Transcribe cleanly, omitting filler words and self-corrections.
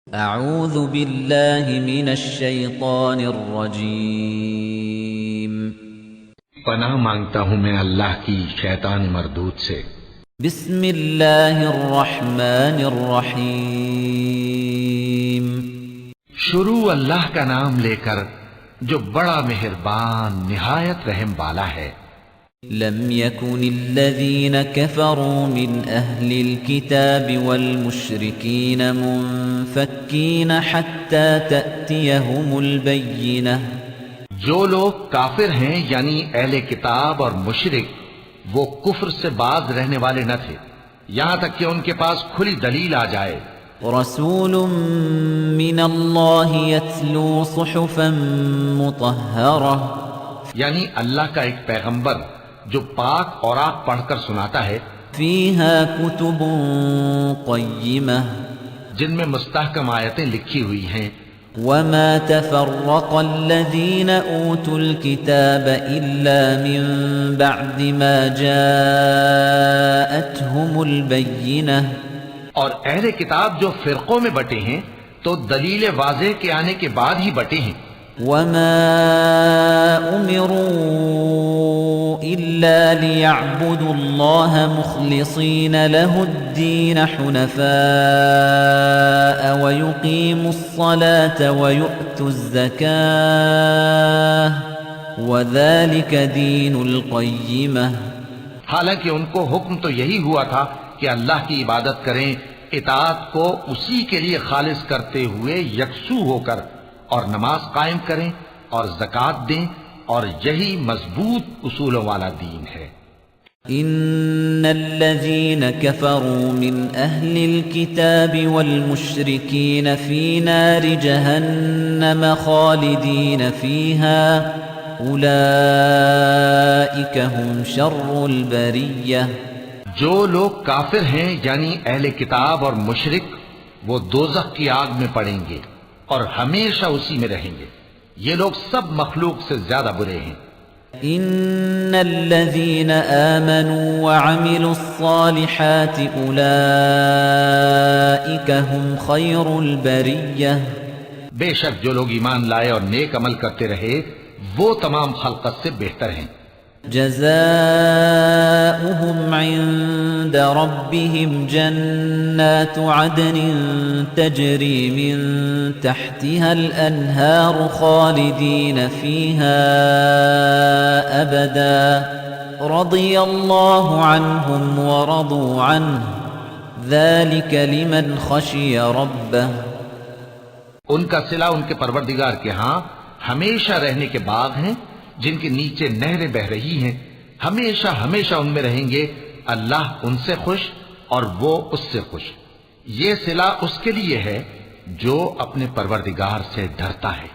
اعوذ باللہ من الشیطان الرجیم پناہ مانگتا ہوں میں اللہ کی شیطان مردود سے۔ بسم اللہ الرحمن الرحیم شروع اللہ کا نام لے کر جو بڑا مہربان نہایت رحم والا ہے۔ لم يكن الذين كفروا من أهل الكتاب والمشركين منفكين حتى تأتيهم البينة۔ جو لوگ کافر ہیں یعنی اہل کتاب اور مشرک وہ کفر سے باز رہنے والے نہ تھے یہاں تک کہ ان کے پاس کھلی دلیل آ جائے۔ رسول من اللہ يتلو صحفا مطہرہ، یعنی اللہ کا ایک پیغمبر جو پاک اوراق پڑھ کر سناتا ہے، فیہا کتب قیمہ، جن میں مستحکم آیتیں لکھی ہوئی ہیں۔ وما تفرق الذین اوتوا الكتاب الا من بعد ما جاءتهم البینہ، اور اہل کتاب جو فرقوں میں بٹے ہیں تو دلیل واضح کے آنے کے بعد ہی بٹے ہیں۔ وما امروا الا ليعبدوا الله مخلصين له الدين حنفاء ويقيموا الصلاة ويؤتوا الزكاة وذلك دين القيمة۔ حالانکہ ان کو حکم تو یہی ہوا تھا کہ اللہ کی عبادت کریں، اطاعت کو اسی کے لیے خالص کرتے ہوئے یکسو ہو کر، اور نماز قائم کریں اور زکوٰۃ دیں، اور یہی مضبوط اصولوں والا دین ہے۔ ان الذين كفروا من اهل الكتاب والمشركين في نار جهنم خالدين فيها اولئك هم شر البرية۔ جو لوگ کافر ہیں یعنی اہل کتاب اور مشرک وہ دوزخ کی آگ میں پڑیں گے اور ہمیشہ اسی میں رہیں گے، یہ لوگ سب مخلوق سے زیادہ برے ہیں۔ ان الذين آمنوا وعملوا الصالحات اولئك هم خير البرية۔ بے شک جو لوگ ایمان لائے اور نیک عمل کرتے رہے وہ تمام خلقت سے بہتر ہیں۔ جزاؤهم عند ربهم جنات عدن تجري من تحتها الأنهار خالدين فيها أبدا رضي الله عنهم ورضوا عنه ذلك لمن خشي ربه۔ ان کا صلہ ان کے پروردگار کے ہاں ہمیشہ رہنے کے باغ ہیں جن کے نیچے نہریں بہ رہی ہیں، ہمیشہ ہمیشہ ان میں رہیں گے، اللہ ان سے خوش اور وہ اس سے خوش۔ یہ صلہ اس کے لیے ہے جو اپنے پروردگار سے ڈرتا ہے۔